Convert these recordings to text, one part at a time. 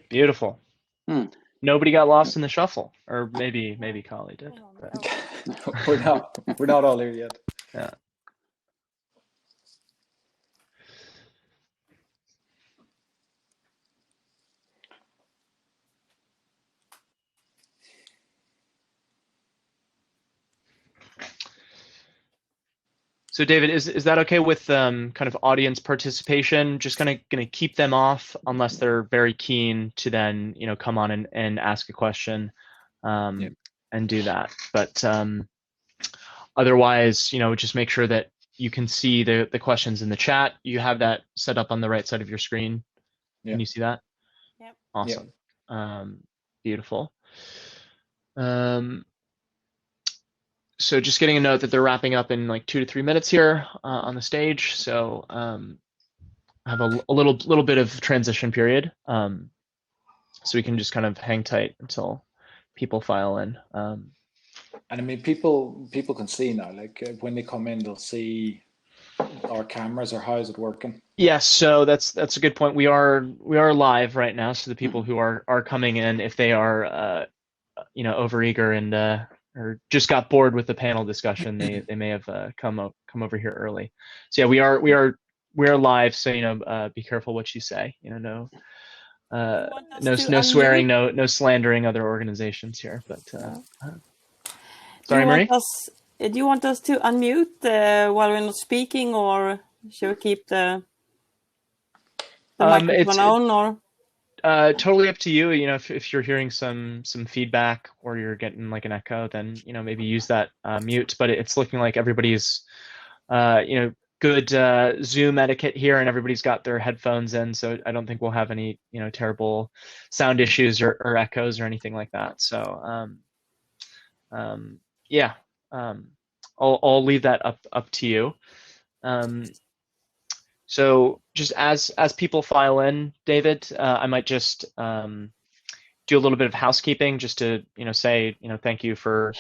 Beautiful. Hmm. Nobody got lost in the shuffle, or maybe Kalle did. But, We're not all here yet. yeah. So David, is that okay with kind of audience participation? Just gonna keep them off unless they're very keen to then come on and ask a question, and do that. But otherwise, just make sure that you can see the questions in the chat. You have that set up on the right side of your screen. Yep. Can you see that? Yep. Awesome. Yep. Beautiful. So just getting a note that they're wrapping up in like 2 to 3 minutes here on the stage. So I have a little bit of transition period, so we can just kind of hang tight until people file in. And I mean, people can see now. Like when they come in, they'll see our cameras, or how is it working? Yes, so that's a good point. We are live right now, so the people who are coming in, if they are overeager and or just got bored with the panel discussion, they may have come over here early. So yeah, we are live. So be careful what you say. No swearing, no slandering other organizations here. But sorry, Marie. Do you want us to unmute while we're not speaking, or should we keep the microphone on? Or totally up to you. If you're hearing some feedback or you're getting like an echo, then maybe use that mute. But it's looking like everybody's good Zoom etiquette here, and everybody's got their headphones in, so I don't think we'll have any terrible sound issues or echoes or anything like that. So yeah, I'll leave that up to you. So just as people file in, David, I might just do a little bit of housekeeping, just to say thank you for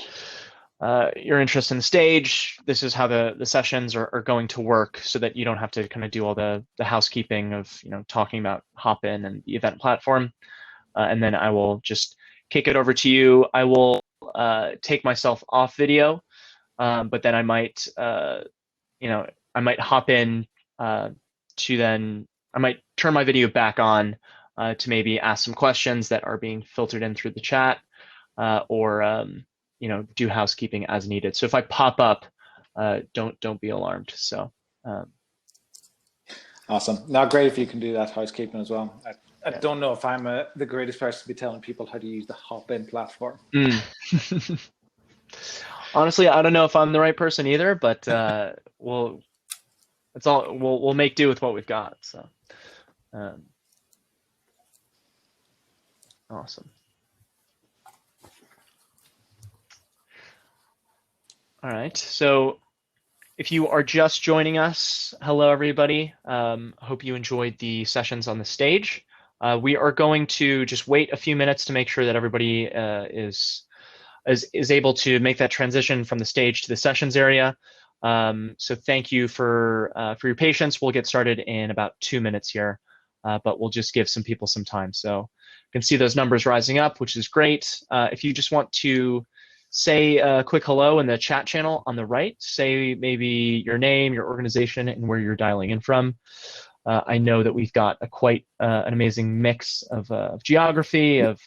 your interest in the stage. This is how the sessions are going to work, so that you don't have to kind of do all the housekeeping of talking about Hopin and the event platform. And then I will just kick it over to you. I will take myself off video, but then I might hop in to then I might turn my video back on to maybe ask some questions that are being filtered in through the chat, or do housekeeping as needed. So if I pop up, don't be alarmed. So awesome. Now, great if you can do that housekeeping as well. I don't know if I'm the greatest person to be telling people how to use the Hopin platform. Honestly, I don't know if I'm the right person either, but we'll make do with what we've got. So awesome. All right, so if you are just joining us, hello everybody. Hope you enjoyed the sessions on the stage. We are going to just wait a few minutes to make sure that everybody is able to make that transition from the stage to the sessions area. So thank you for your patience. We'll get started in about 2 minutes here, but we'll just give some people some time. So you can see those numbers rising up, which is great. If you just want to say a quick hello in the chat channel on the right, say maybe your name, your organization, and where you're dialing in from. I know that we've got quite an amazing mix of geography, of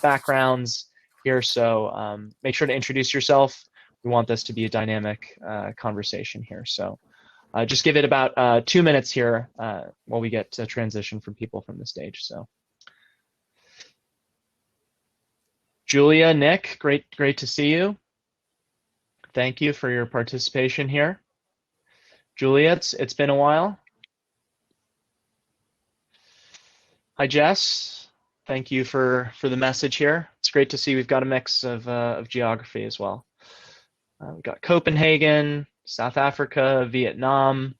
backgrounds here, so make sure to introduce yourself. We want this to be a dynamic conversation here. So just give it about 2 minutes here while we get to transition from people from the stage. So Julia, Nick, great to see you. Thank you for your participation here. Julia, it's been a while. Hi, Jess. Thank you for the message here. It's great to see we've got a mix of geography as well. We've got Copenhagen, South Africa, Vietnam.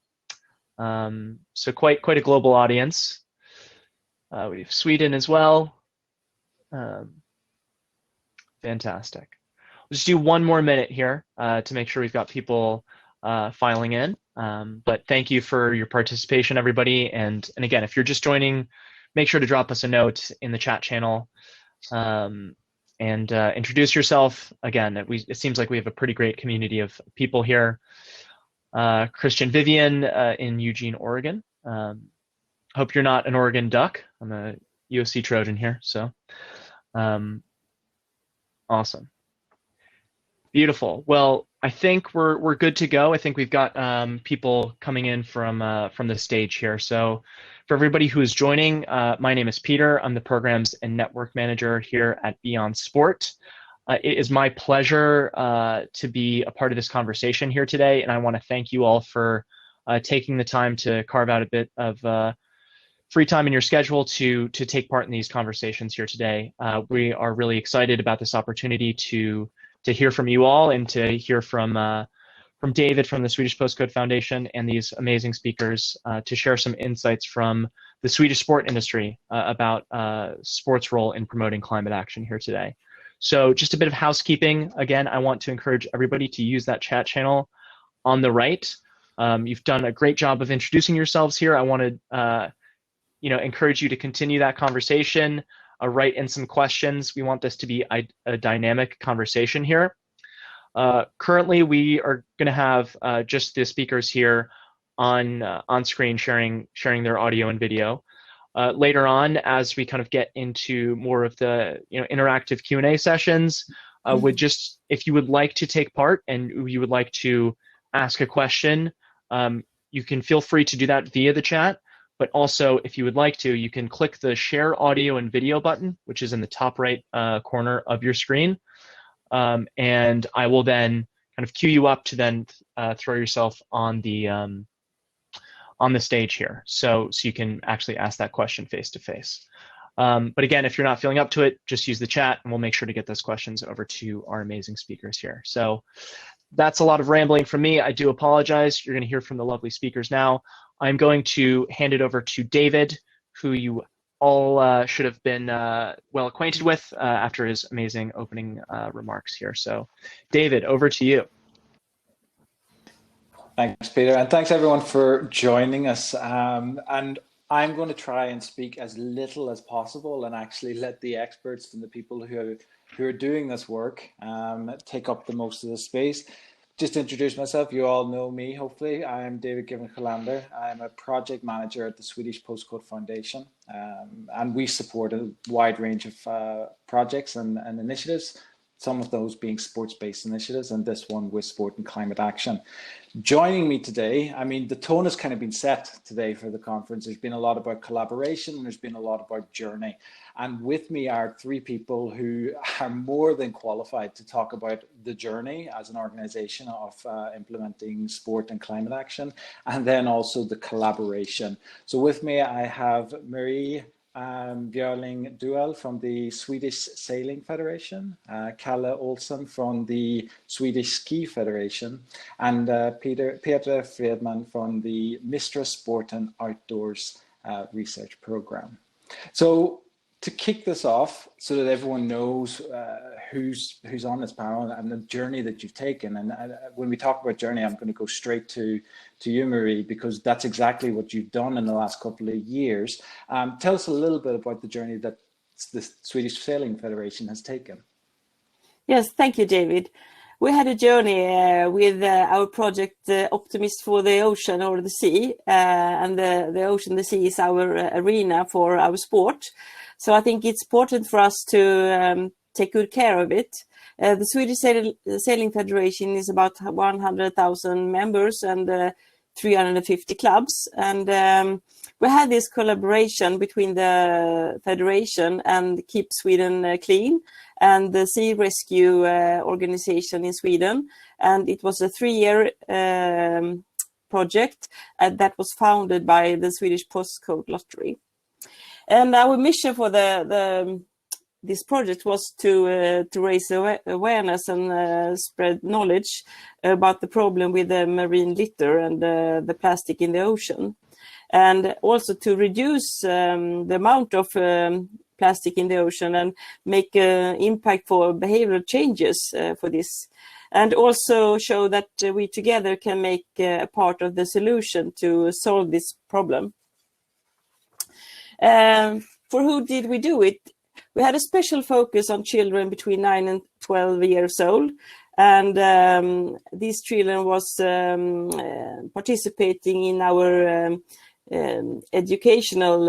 So quite a global audience. We have Sweden as well. Fantastic. We'll just do 1 more minute here to make sure we've got people filing in. But thank you for your participation, everybody. And again, if you're just joining, make sure to drop us a note in the chat channel and introduce yourself. Again, it seems like we have a pretty great community of people here. Christian Vivian in Eugene, Oregon. Hope you're not an Oregon Duck. I'm a USC Trojan here, so awesome. Beautiful. Well, I think we're good to go. I think we've got people coming in from the stage here. So for everybody who is joining, my name is Peter. I'm the Programs and Network Manager here at Beyond Sport. It is my pleasure to be a part of this conversation here today, and I want to thank you all for taking the time to carve out a bit of free time in your schedule to take part in these conversations here today. We are really excited about this opportunity to hear from you all and to hear from David from the Swedish Postcode Foundation and these amazing speakers to share some insights from the Swedish sport industry about sports' role in promoting climate action here today. So just a bit of housekeeping. Again, I want to encourage everybody to use that chat channel on the right. You've done a great job of introducing yourselves here. I want to encourage you to continue that conversation. Write in some questions. We want this to be a dynamic conversation here. Currently, we are going to have just the speakers here on screen sharing their audio and video. Later on, as we kind of get into more of the interactive Q&A sessions, if you would like to take part and you would like to ask a question, you can feel free to do that via the chat. But also, if you would like to, you can click the Share Audio and Video button, which is in the top right corner of your screen. And I will then kind of queue you up to then throw yourself on the stage here. So you can actually ask that question face to face. But again, if you're not feeling up to it, just use the chat and we'll make sure to get those questions over to our amazing speakers here. So that's a lot of rambling from me. I do apologize. You're going to hear from the lovely speakers now. I'm going to hand it over to David, who you all should have been well acquainted with after his amazing opening remarks here. So David, over to you. Thanks, Peter, and thanks everyone for joining us. And I'm going to try and speak as little as possible and actually let the experts and the people who are doing this work take up the most of the space. Just to introduce myself, you all know me, hopefully. I'm David Given-Sjolander. I'm a project manager at the Swedish Postcode Foundation, and we support a wide range of projects and initiatives, some of those being sports-based initiatives, and this one with sport and climate action. Joining me today, I mean, the tone has kind of been set today for the conference. There's been a lot about collaboration, and there's been a lot about journey. And with me are three people who are more than qualified to talk about the journey as an organization of implementing sport and climate action, and then also the collaboration. So with me, I have Marie Björling Duell from the Swedish Sailing Federation, Kalle Olsson from the Swedish Ski Federation, and Peter Fredman from the MIstra Sport and Outdoors Research Program. So to kick this off, so that everyone knows who's on this panel and the journey that you've taken, and when we talk about journey, I'm going to go straight to you, Marie, because that's exactly what you've done in the last couple of years. Tell us a little bit about the journey that the Swedish Sailing Federation has taken. Yes, thank you, David. We had a journey with our project Optimists for the Ocean or the Sea, and the ocean, the sea is our arena for our sport. So I think it's important for us to take good care of it. The Swedish Sailing Federation is about 100,000 members and 350 clubs. And we had this collaboration between the federation and Keep Sweden Clean and the Sea Rescue organization in Sweden. And it was a 3-year project that was founded by the Swedish Postcode lottery. And our mission for this project was to raise awareness and spread knowledge about the problem with the marine litter and the plastic in the ocean, and also to reduce the amount of plastic in the ocean and make an impact for behavioral changes for this, and also show that we together can make a part of the solution to solve this problem. For who did we do it? We had a special focus on children between 9 and 12 years old. And these children was participating in our educational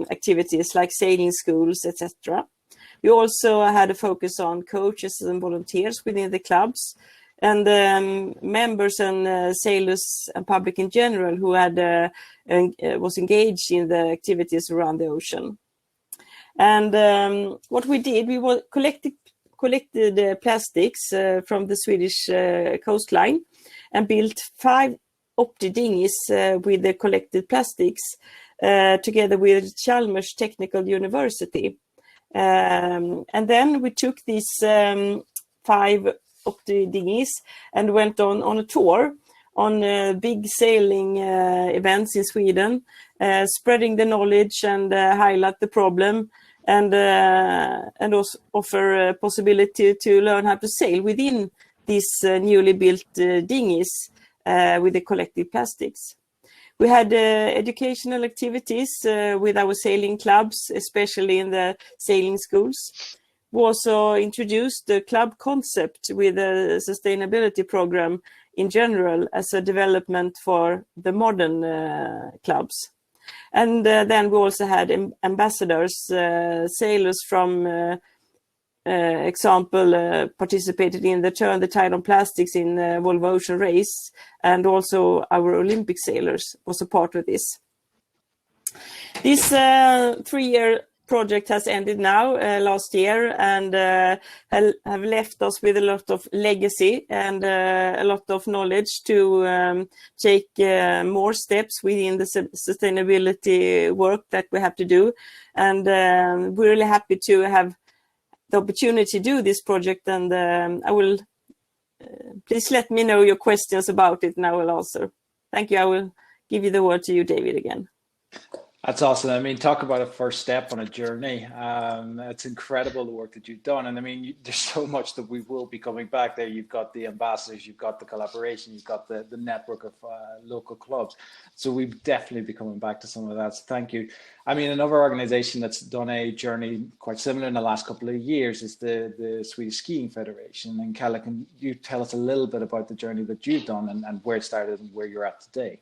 activities like sailing schools, etc. We also had a focus on coaches and volunteers within the clubs, and members and sailors and public in general who had was engaged in the activities around the ocean. And what we did, we collected plastics from the Swedish coastline and built 5 Opti dinghies with the collected plastics together with Chalmers Technical University. And then we took these 5 Opti dinghies and went on a tour on big sailing events in Sweden, spreading the knowledge and highlight the problem, and also offer a possibility to learn how to sail within these newly built dinghies with the collected plastics. We had educational activities with our sailing clubs, especially in the sailing schools. We also introduced the club concept with a sustainability program in general as a development for the modern clubs. And then we also had ambassadors, sailors from, example, participated in the Turn the Tide on Plastics in Volvo Ocean Race, and also our Olympic sailors was a part of this. This 3-year project has ended now last year, and have left us with a lot of legacy and a lot of knowledge to take more steps within the sustainability work that we have to do. And we're really happy to have the opportunity to do this project, and I will please let me know your questions about it and I will answer. Thank you. I will give you the word to you, David, again. That's awesome. I mean, talk about a first step on a journey. It's incredible the work that you've done. And I mean, there's so much that we will be coming back there. You've got the ambassadors, you've got the collaboration, you've got the network of local clubs. So we'll definitely be coming back to some of that. So thank you. I mean, another organization that's done a journey quite similar in the last couple of years is the Swedish Skiing Federation. And Kalle, can you tell us a little bit about the journey that you've done and where it started and where you're at today?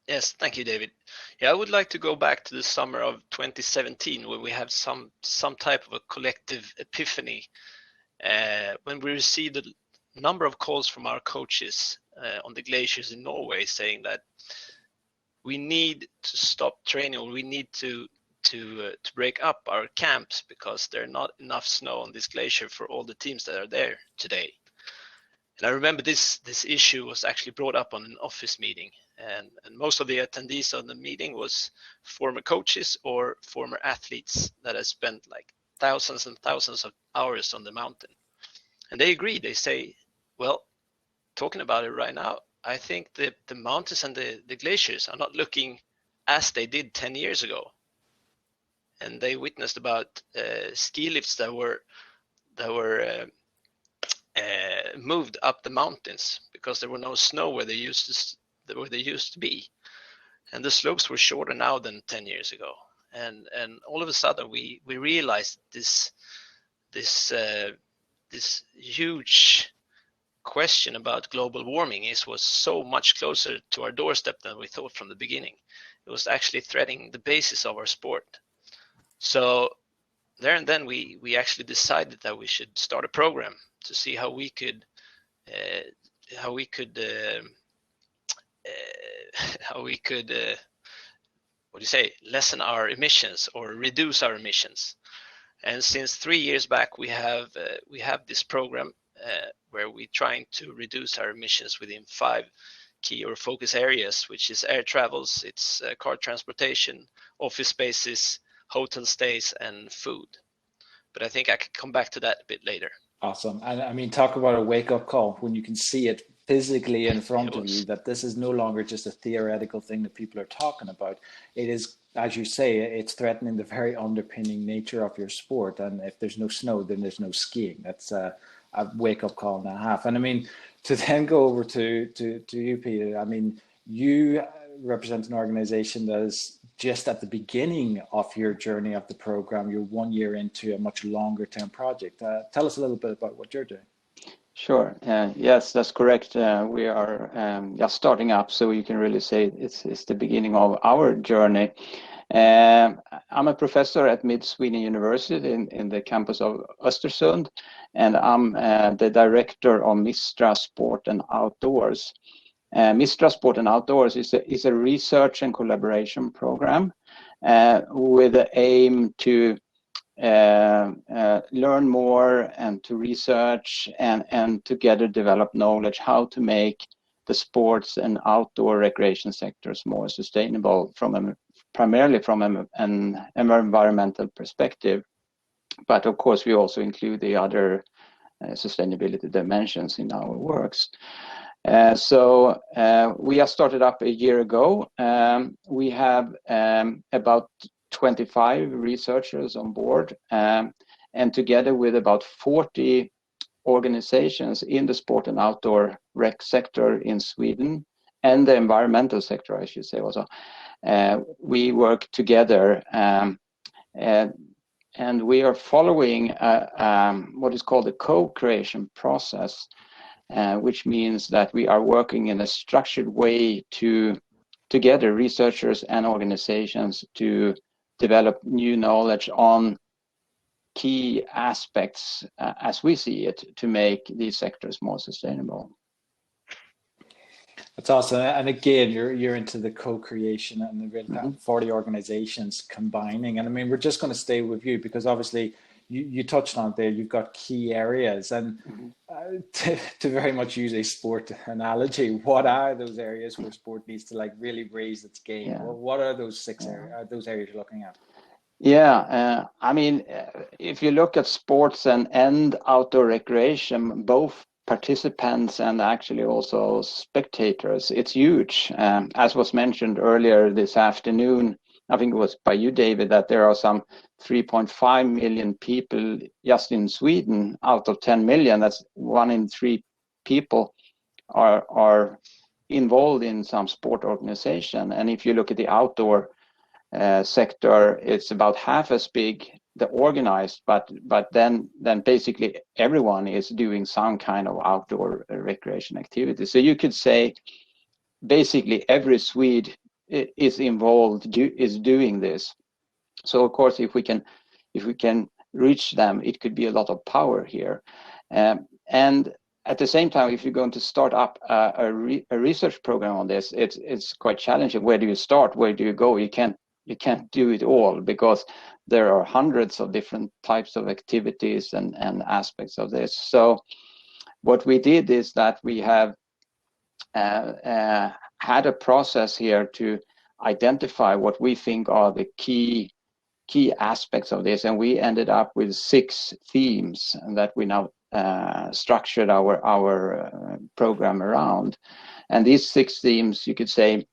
Yes, thank you, David. Yeah, I would like to go back to the summer of 2017, where we have some type of a collective epiphany, when we received a number of calls from our coaches on the glaciers in Norway saying that we need to stop training, or we need to break up our camps because there's not enough snow on this glacier for all the teams that are there today. And I remember this issue was actually brought up on an office meeting, and most of the attendees on the meeting was former coaches or former athletes that have spent like thousands and thousands of hours on the mountain. And they agree. They say, well, talking about it right now, I think the mountains and the glaciers are not looking as they did 10 years ago. And they witnessed about ski lifts that were moved up the mountains because there were no snow where they used to be, and the slopes were shorter now than 10 years ago. And all of a sudden we realized this huge question about global warming was so much closer to our doorstep than we thought from the beginning. It was actually threatening the basis of our sport. So there and then we actually decided that we should start a program to see how we could lessen our emissions or reduce our emissions. And since 3 years back, we have this program where we're trying to reduce our emissions within 5 key or focus areas, which is air travels, it's car transportation, office spaces, hotel stays, and food. But I think I could come back to that a bit later. Awesome. And I mean, talk about a wake-up call when you can see it physically in front of you, that this is no longer just a theoretical thing that people are talking about. It is, as you say, it's threatening the very underpinning nature of your sport. And if there's no snow, then there's no skiing. That's a wake-up call and a half. And I mean, to then go over to you, Peter, I mean, you represent an organization that is just at the beginning of your journey of the program. You're 1 year into a much longer term project. Tell us a little bit about what you're doing. Sure. Yes, that's correct. We are just starting up, so you can really say it's the beginning of our journey. I'm a professor at Mid-Sweden University in the campus of Östersund, and I'm the director of MIstra Sport and Outdoors. MIstra Sport and Outdoors is a research and collaboration program with the aim to learn more and to research and together develop knowledge how to make the sports and outdoor recreation sectors more sustainable primarily from an environmental perspective. But of course, we also include the other sustainability dimensions in our works. So we have started up a year ago. We have about 25 researchers on board, and together with about 40 organizations in the sport and outdoor rec sector in Sweden and the environmental sector, I should say also, we work together, and we are following what is called a co-creation process, which means that we are working in a structured way together, researchers and organizations, to develop new knowledge on key aspects as we see it to make these sectors more sustainable. That's awesome. And again, you're into the co-creation and the 40 organizations combining. And I mean, we're just going to stay with you because obviously you touched on it there. You've got key areas, and to very much use a sport analogy, what are those areas where sport needs to like really raise its game? Yeah. Well, what are those six areas? Those areas you're looking at? Yeah, I mean, if you look at sports and outdoor recreation, both participants and actually also spectators, it's huge. As was mentioned earlier this afternoon, I think it was by you, David, that there are some 3.5 million people just in Sweden out of 10 million. That's 1 in 3 people are involved in some sport organization. And if you look at the outdoor sector, it's about half as big, the organized, but then basically everyone is doing some kind of outdoor recreation activity. So you could say basically every Swede is involved, is doing this. So of course, if we can reach them, it could be a lot of power here. And at the same time, if you're going to start up a research program on this, it's quite challenging. Where do you start? Where do you go? You can't do it all because there are hundreds of different types of activities and aspects of this. So what we did is that we have had a process here to identify what we think are the key aspects of this, and we ended up with 6 themes that we now structured our program around. And these 6 themes, you could say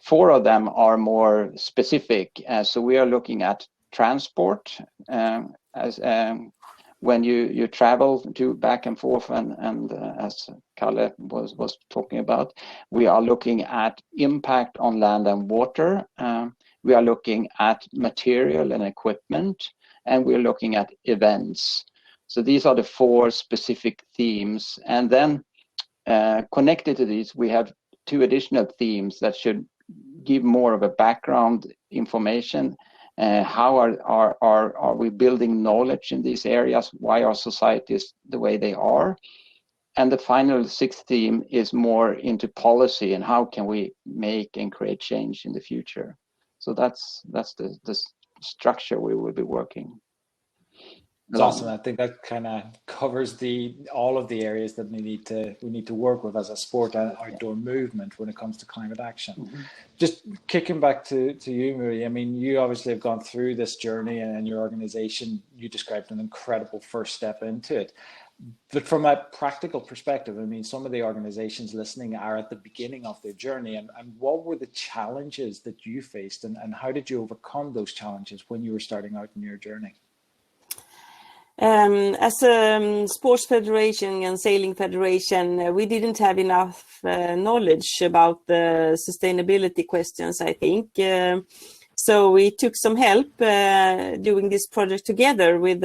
4 of them are more specific. So we are looking at transport, as when you travel to back and forth, and as Kalle was talking about, we are looking at impact on land and water. We are looking at material and equipment, and we're looking at events. So these are the 4 specific themes. And then connected to these, we have 2 additional themes that should give more of a background information. How are we building knowledge in these areas? Why are societies the way they are? And the final 6th theme is more into policy and how can we make and create change in the future. So that's the structure we will be working. That's awesome. I think that kind of covers all of the areas that we need to work with as a sport and outdoor movement when it comes to climate action. Mm-hmm. Just kicking back to you, Marie. I mean, you obviously have gone through this journey, and your organization, you described an incredible first step into it. But from a practical perspective, I mean, some of the organizations listening are at the beginning of their journey. And what were the challenges that you faced, and how did you overcome those challenges when you were starting out in your journey? As a sports federation and sailing federation, we didn't have enough knowledge about the sustainability questions, I think. So we took some help doing this project together with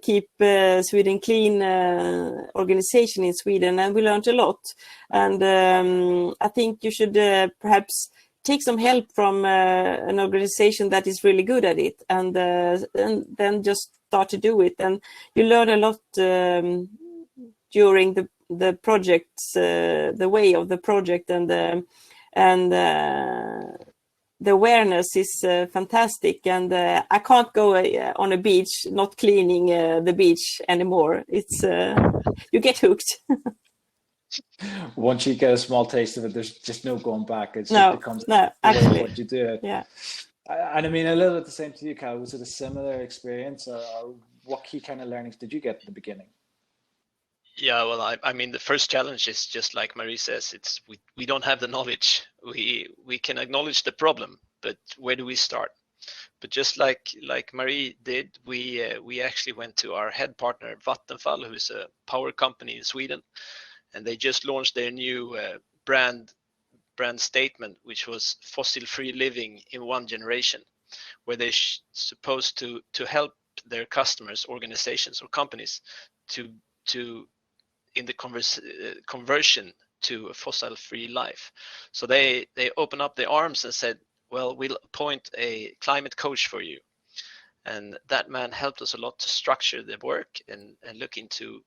Keep Sweden Clean organization in Sweden, and we learned a lot. And I think you should perhaps take some help from an organization that is really good at it, and then just start to do it. And you learn a lot during the projects, the way of the project, and the awareness is fantastic. And I can't go on a beach not cleaning the beach anymore. It's you get hooked. Once you get a small taste of it, there's just no going back. It becomes actually what you do. Yeah. And I mean, a little bit the same to you, Kalle. Was it a similar experience, or what key kind of learnings did you get at the beginning? Yeah, well, I mean, the first challenge is just like Marie says, it's we don't have the knowledge. We can acknowledge the problem, but where do we start? But just like Marie did, we actually went to our head partner Vattenfall, who is a power company in Sweden, and they just launched their new brand statement, which was fossil-free living in one generation, where they're supposed to help their customers, organizations, or companies to in the conversion to a fossil-free life. So they opened up their arms and said, well, we'll appoint a climate coach for you. And that man helped us a lot to structure the work and look into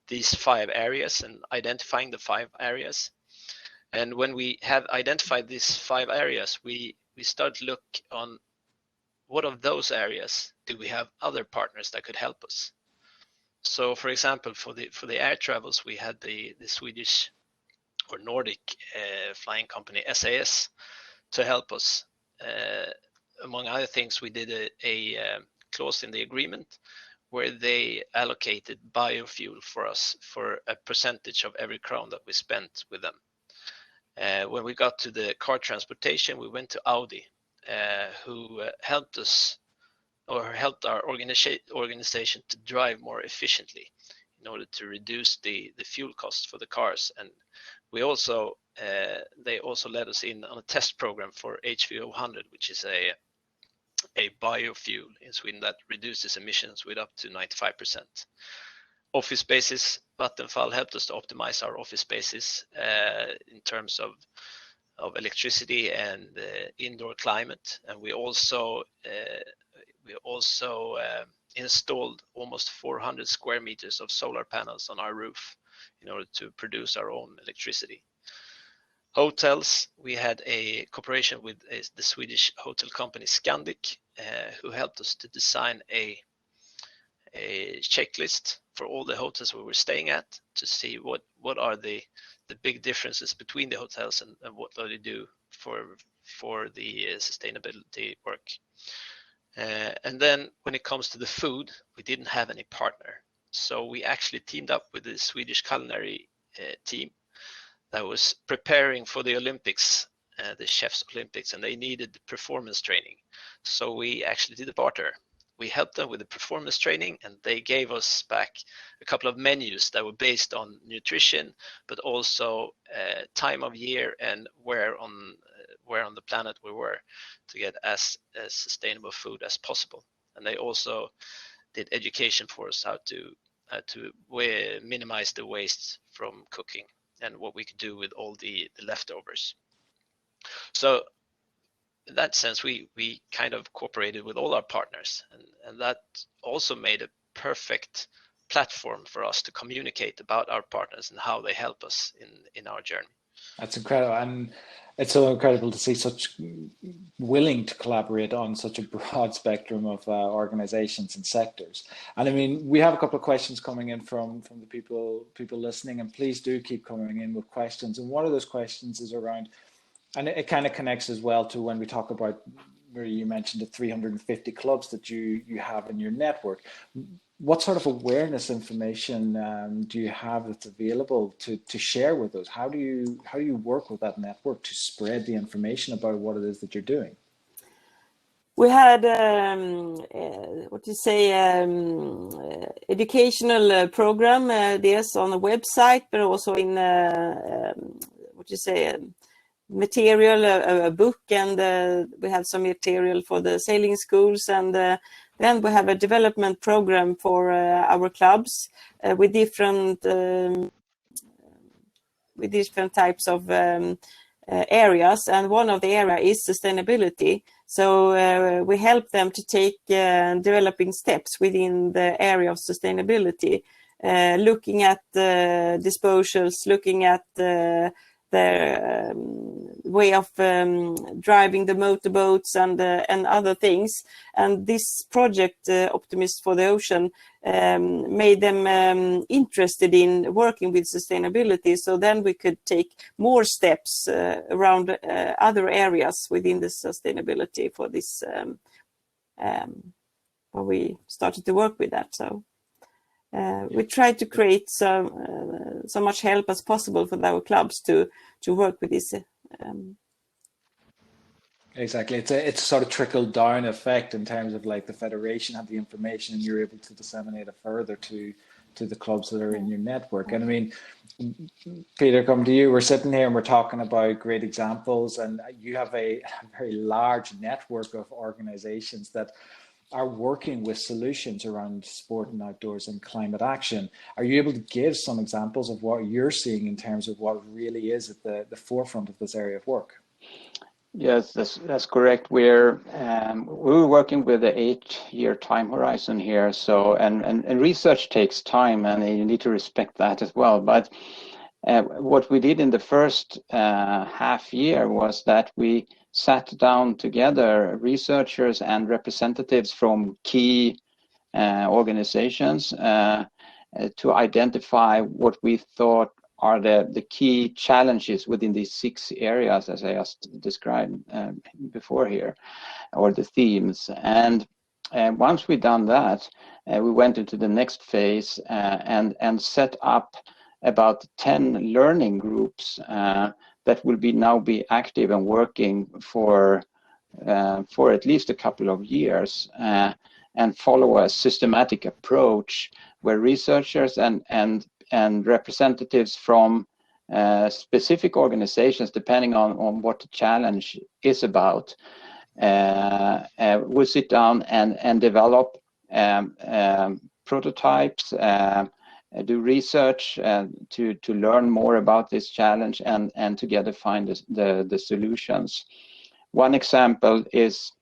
these 5 areas and identifying the 5 areas. And when we have identified these 5 areas, we start to look on what of those areas do we have other partners that could help us. So, for example, for the air travels, we had the Swedish or Nordic flying company SAS to help us. Among other things, we did a clause in the agreement where they allocated biofuel for us for a percentage of every krone that we spent with them. When we got to the car transportation, we went to Audi, who helped us, or helped our organization to drive more efficiently in order to reduce the fuel costs for the cars. And we also they also let us in on a test program for HVO100, which is a biofuel in Sweden that reduces emissions with up to 95%. Office spaces, Vattenfall helped us to optimize our office spaces in terms of electricity and indoor climate. And we also installed almost 400 square meters of solar panels on our roof in order to produce our own electricity. Hotels, we had a cooperation with the Swedish hotel company Scandic, who helped us to design a checklist for all the hotels we were staying at to see what are the big differences between the hotels and what do they do for the sustainability work. And then when it comes to the food, we didn't have any partner. So we actually teamed up with the Swedish culinary team that was preparing for the Olympics, the Chefs Olympics, and they needed performance training. So we actually did a barter. We helped them with the performance training, and they gave us back a couple of menus that were based on nutrition, but also time of year and where on the planet we were, to get as sustainable food as possible. And they also did education for us how to minimize the waste from cooking and what we could do with all the leftovers. So in that sense, we kind of cooperated with all our partners, and that also made a perfect platform for us to communicate about our partners and how they help us in our journey. That's incredible, and it's so incredible to see such willing to collaborate on such a broad spectrum of organizations and sectors. And I mean, we have a couple of questions coming in from the people listening, and please do keep coming in with questions. And one of those questions is around, and it kind of connects as well to when we talk about, where you mentioned the 350 clubs that you have in your network. What sort of awareness information do you have that's available to share with us? How do you work with that network to spread the information about what it is that you're doing? We had educational program, yes, on the website, but also in material, a book, and we have some material for the sailing schools, and then we have a development program for our clubs with different types of areas, and one of the area is sustainability. So we help them to take developing steps within the area of sustainability, looking at disposals, looking at the way of driving the motorboats and other things. And this project, Optimists for the Ocean, made them interested in working with sustainability. So then we could take more steps around other areas within the sustainability for this. When we started to work with that, so. We try to create so much help as possible for our clubs to work with this. Exactly, it's a sort of trickle down effect in terms of like the federation have the information and you're able to disseminate it further to the clubs that are in your network. And I mean, Peter, come to you. We're sitting here and we're talking about great examples, and you have a very large network of organizations that are working with solutions around sport and outdoors and climate action. Are you able to give some examples of what you're seeing in terms of what really is at the forefront of this area of work? Yes, that's correct. We're working with an 8-year time horizon here. So and research takes time, and you need to respect that as well. But what we did in the first half year was that we sat down together, researchers and representatives from key organizations to identify what we thought are the key challenges within these 6 areas, as I just described before here, or the themes. And once we've done that, we went into the next phase and set up about 10 learning groups that will now be active and working for at least a couple of years and follow a systematic approach where researchers and representatives from specific organizations, depending on what the challenge is about, will sit down and develop prototypes, do research to learn more about this challenge and together find the solutions. One example is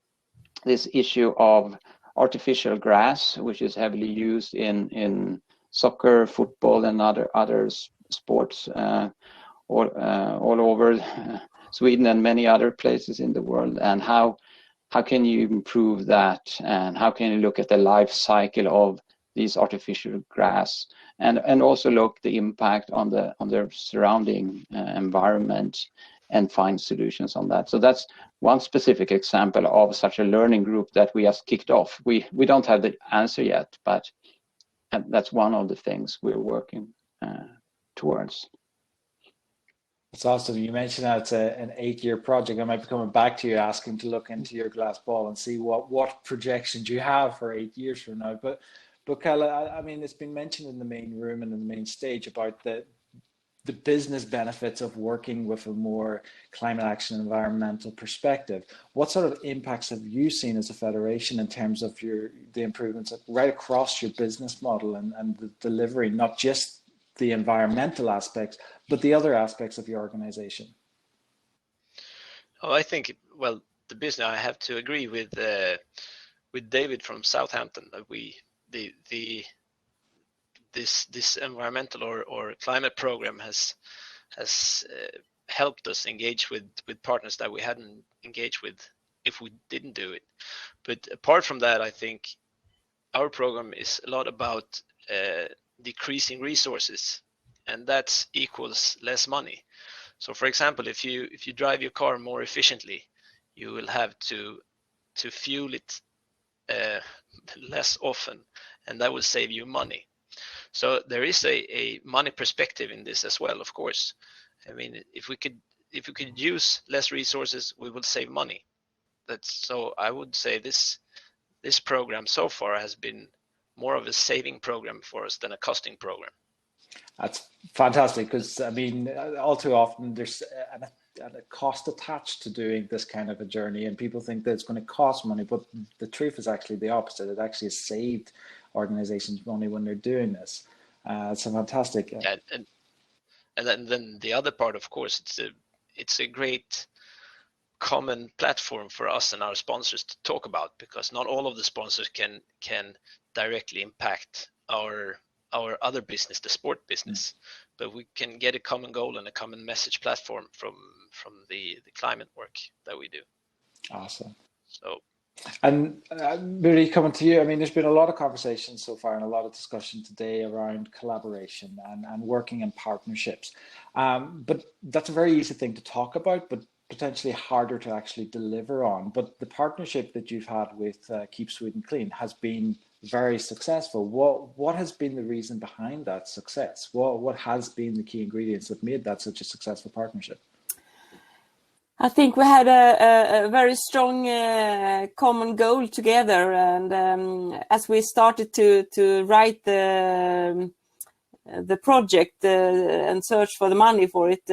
this issue of artificial grass, which is heavily used in soccer, football, and other sports all over Sweden and many other places in the world. And how can you improve that? And how can you look at the life cycle of these artificial grass, and also look the impact on their surrounding environment and find solutions on that. So that's one specific example of such a learning group that we just kicked off. We don't have the answer yet, but that's one of the things we're working towards. It's awesome. You mentioned that it's an 8-year project. I might be coming back to you asking to look into your glass ball and see what projections you have for 8 years from now. But Kalle, I mean, it's been mentioned in the main room and in the main stage about the business benefits of working with a more climate action environmental perspective. What sort of impacts have you seen as a federation in terms of the improvements right across your business model and the delivery, not just the environmental aspects, but the other aspects of your organization? Oh, I think, well, the business, I have to agree with David from Southampton that this environmental or climate program has helped us engage with partners that we hadn't engaged with if we didn't do it. But apart from that, I think our program is a lot about decreasing resources, and that equals less money. So for example, if you drive your car more efficiently, you will have to fuel it less often, and that will save you money. So there is a money perspective in this as well, of course. I mean, if we could use less resources, we would save money. So I would say this program so far has been more of a saving program for us than a costing program. That's fantastic, because I mean, all too often there's a cost attached to doing this kind of a journey, and people think that it's going to cost money, but the truth is actually the opposite. It actually has saved organizations money when they're doing this. It's a fantastic. Yeah, and then the other part, of course, it's a great common platform for us and our sponsors to talk about, because not all of the sponsors can directly impact our other business, the sport business, but we can get a common goal and a common message platform from the climate work that we do. Awesome. So, and Miri, coming to you, I mean, there's been a lot of conversation so far and a lot of discussion today around collaboration and working in partnerships. But that's a very easy thing to talk about, but potentially harder to actually deliver on. But the partnership that you've had with Keep Sweden Clean has been very successful. What has been the reason behind that success? What has been the key ingredients that made that such a successful partnership? I think we had a very strong common goal together, and as we started to write the project and search for the money for it,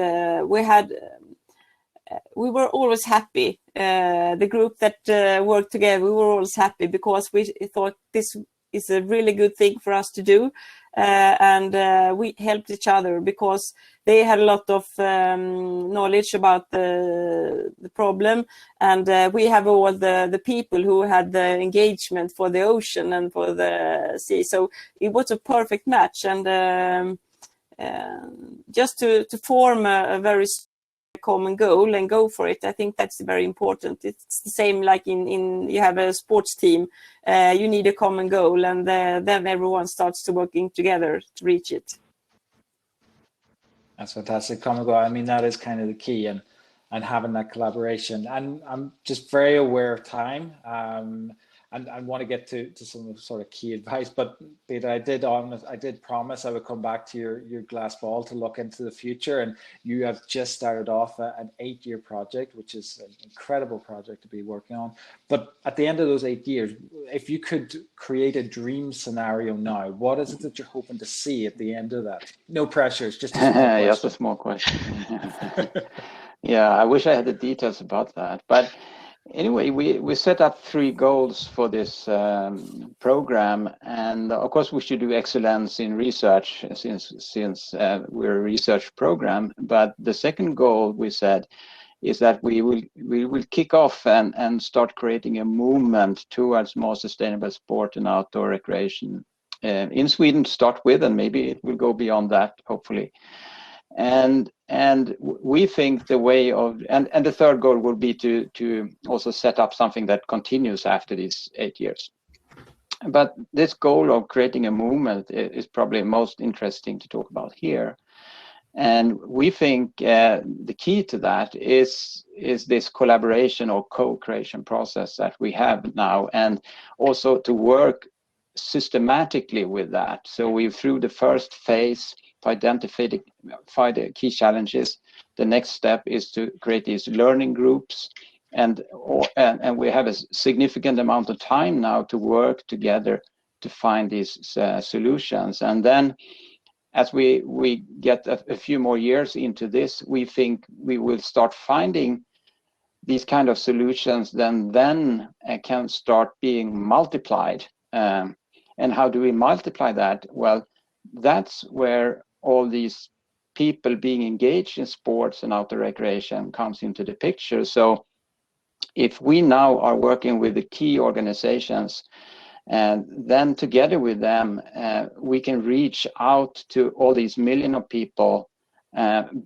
we were always happy. The group that worked together, we were always happy because we thought this is a really good thing for us to do. And we helped each other because they had a lot of knowledge about the problem. And we have all the people who had the engagement for the ocean and for the sea. So it was a perfect match. And just to form a very common goal and go for it, I think that's very important. It's the same like in you have a sports team, you need a common goal, and then everyone starts to working together to reach it. That's fantastic. Common goal. I mean, that is kind of the key, and having that collaboration. And I'm just very aware of time, and I want to get to some sort of key advice. But Peter, I did promise I would come back to your glass ball to look into the future. And you have just started off an 8-year project, which is an incredible project to be working on. But at the end of those 8 years, if you could create a dream scenario now, what is it that you're hoping to see at the end of that? No pressures, just a small question. Just a small question. Yeah, I wish I had the details about that. But anyway, we set up 3 goals for this program, and of course we should do excellence in research since we're a research program. But the second goal we said is that we will kick off and start creating a movement towards more sustainable sport and outdoor recreation in Sweden to start with, and maybe it will go beyond that, hopefully. And we think the way of, and the third goal will be to also set up something that continues after these 8 years. But this goal of creating a movement is probably most interesting to talk about here. And we think the key to that is this collaboration or co-creation process that we have now, and also to work systematically with that. So we've through the first phase identify the key challenges. The next step is to create these learning groups, and we have a significant amount of time now to work together to find these solutions. And then as we get a few more years into this, we think we will start finding these kind of solutions then can start being multiplied. And how do we multiply that? Well, that's where all these people being engaged in sports and outdoor recreation comes into the picture. So if we now are working with the key organizations, and then together with them, we can reach out to all these millions of people and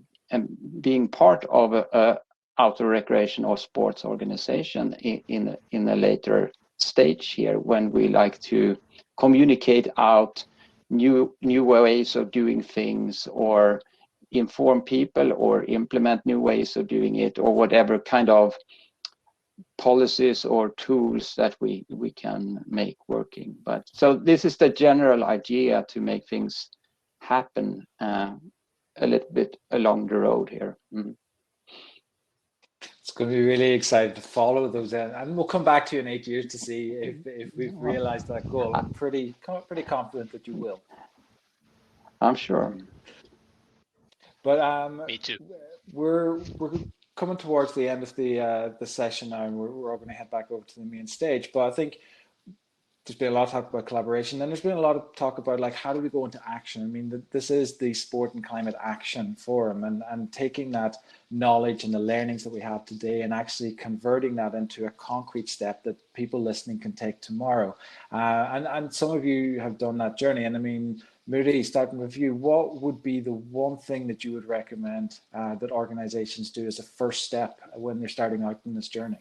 being part of a outdoor recreation or sports organization in a later stage here, when we like to communicate out new ways of doing things, or inform people, or implement new ways of doing it, or whatever kind of policies or tools that we can make working. But so this is the general idea to make things happen a little bit along the road here. It's going to be really exciting to follow those, and we'll come back to you in 8 years to see if we've realized that goal. I'm pretty confident that you will. I'm sure. But me too. We're coming towards the end of the session now, and we're all going to head back over to the main stage. But I think there's been a lot of talk about collaboration, and there's been a lot of talk about like how do we go into action. I mean, this is the Sport and Climate Action Forum, and taking that knowledge and the learnings that we have today and actually converting that into a concrete step that people listening can take tomorrow. And some of you have done that journey. And I mean, Moody, starting with you, what would be the one thing that you would recommend that organizations do as a first step when they're starting out in this journey?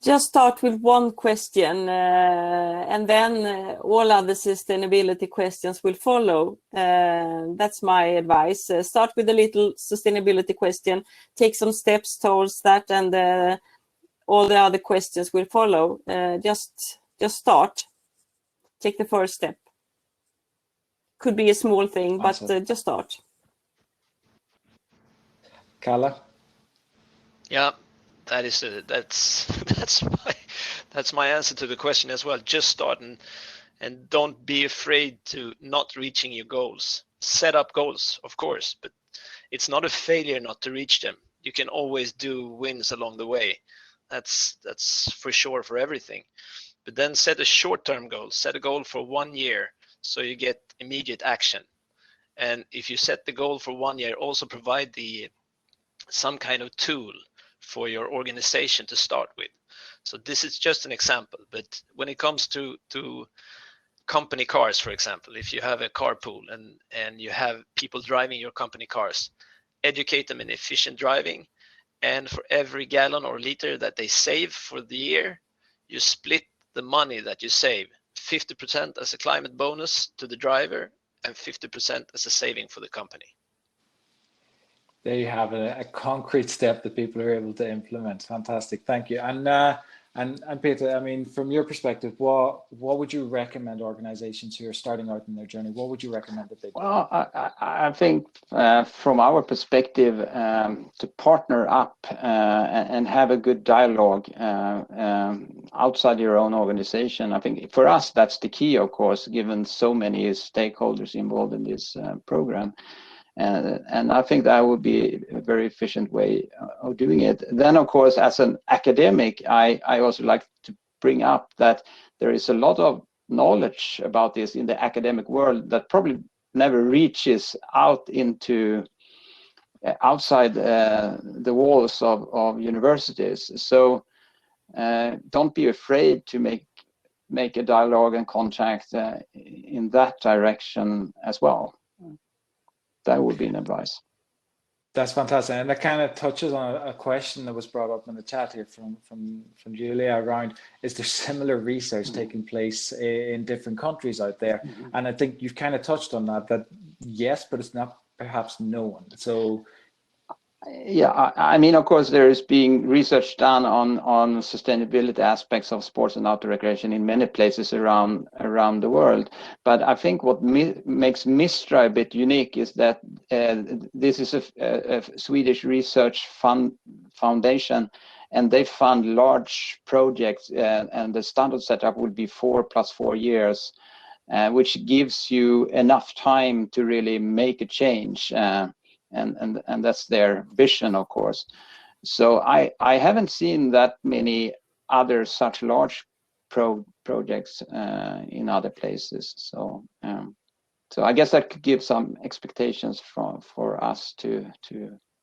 Just start with one question, and then all other sustainability questions will follow. That's my advice. Start with a little sustainability question, take some steps towards that, and all the other questions will follow. Just start. Take the first step. Could be a small thing, awesome. But just start. Kalle? Yeah. That's my answer to the question as well. Just start, and don't be afraid to not reaching your goals. Set up goals, of course, but it's not a failure not to reach them. You can always do wins along the way. That's for sure for everything. But then set a short-term goal. Set a goal for 1 year so you get immediate action. And if you set the goal for 1 year, also provide some kind of tool for your organization to start with. So this is just an example, but when it comes to company cars, for example, if you have a carpool and you have people driving your company cars, educate them in efficient driving, and for every gallon or liter that they save for the year, you split the money that you save, 50% as a climate bonus to the driver and 50% as a saving for the company. There you have a concrete step that people are able to implement. Fantastic, thank you. And Peter, I mean, from your perspective, what would you recommend organizations who are starting out in their journey? What would you recommend that they do? Well, I think from our perspective, to partner up and have a good dialogue outside your own organization. I think for us that's the key, of course, given so many stakeholders involved in this program. And I think that would be a very efficient way of doing it. Then, of course, as an academic, I also like to bring up that there is a lot of knowledge about this in the academic world that probably never reaches out into outside the walls of universities. So don't be afraid to make a dialogue and contact in that direction as well. That would be an advice. That's fantastic, and that kind of touches on a question that was brought up in the chat here from Julia around, is there similar research taking place in different countries out there? And I think you've kind of touched on that yes, but it's not perhaps known. So yeah, I mean, of course, there is being research done on sustainability aspects of sports and outdoor recreation in many places around the world. But I think what makes MIstra a bit unique is that this is a Swedish research foundation, and they fund large projects, and the standard setup would be 4 + 4 years, which gives you enough time to really make a change. And that's their vision, of course. So I haven't seen that many other such large projects in other places. So I guess that could give some expectations for us to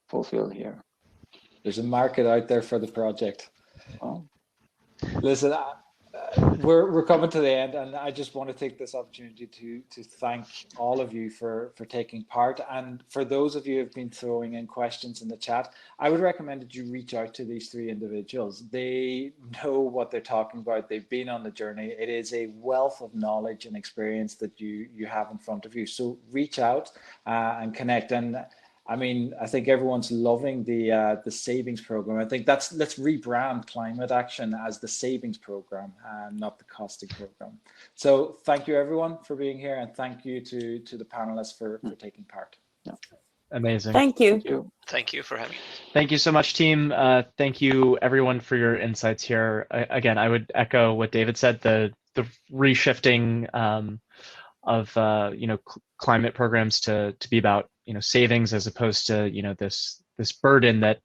fulfill here. There's a market out there for the project. Oh. Listen, we're coming to the end, and I just want to take this opportunity to thank all of you for taking part. And for those of you who have been throwing in questions in the chat, I would recommend that you reach out to these 3 individuals. They know what they're talking about. They've been on the journey. It is a wealth of knowledge and experience that you have in front of you. So reach out and connect. And I mean, I think everyone's loving the savings program. I think let's rebrand climate action as the savings program and not the costing program. So thank you everyone for being here, and thank you to the panelists for taking part. Yeah. Amazing. Thank you. Thank you for having me. Thank you so much, team. Thank you everyone for your insights here. Again, I would echo what David said, the reshifting of climate programs to be about savings as opposed to this this burden that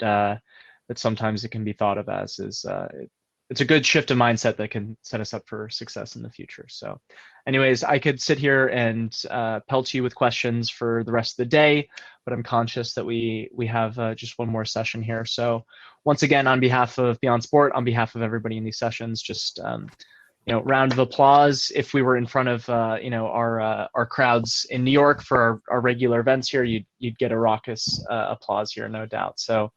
that sometimes it can be thought of as. It's a good shift of mindset that can set us up for success in the future. So anyways, I could sit here and pelt you with questions for the rest of the day, but I'm conscious that we have just one more session here. So once again, on behalf of Beyond Sport, on behalf of everybody in these sessions, just round of applause. If we were in front of our crowds in New York for our regular events here, you'd get a raucous applause here, no doubt. So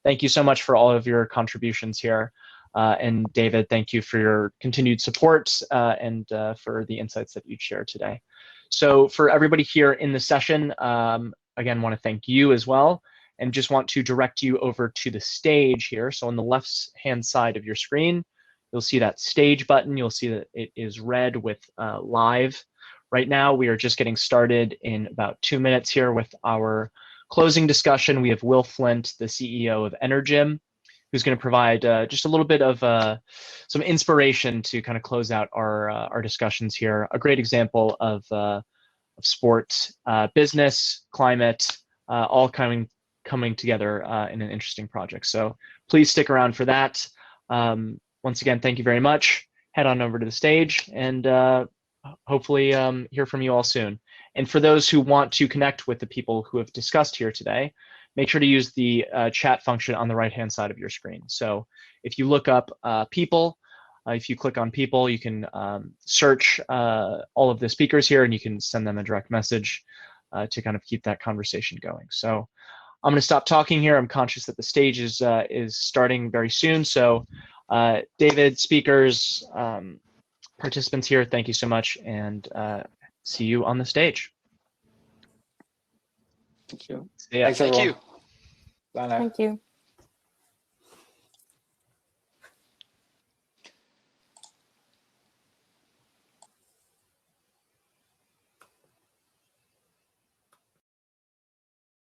thank you so much for all of your contributions here. And David, thank you for your continued support and for the insights that you'd share today. So for everybody here in the session, again, want to thank you as well, and just want to direct you over to the stage here. So on the left-hand side of your screen, you'll see that stage button. You'll see that it is red with live. Right now, we are just getting started in about 2 minutes here with our closing discussion. We have Will Flint, the CEO of Energym, who's going to provide just a little bit of some inspiration to kind of close out our discussions here. A great example of sport, business, climate, all coming together in an interesting project. So please stick around for that. Once again, thank you very much. Head on over to the stage and hopefully hear from you all soon. And for those who want to connect with the people who have discussed here today, make sure to use the chat function on the right-hand side of your screen. So if you look up people, if you click on people, you can search all of the speakers here and you can send them a direct message to kind of keep that conversation going. So I'm going to stop talking here. I'm conscious that the stage is starting very soon. So David, speakers, participants here, thank you so much, and see you on the stage. Thank you. Thanks, everyone. Thank you. Bye now. Thank you.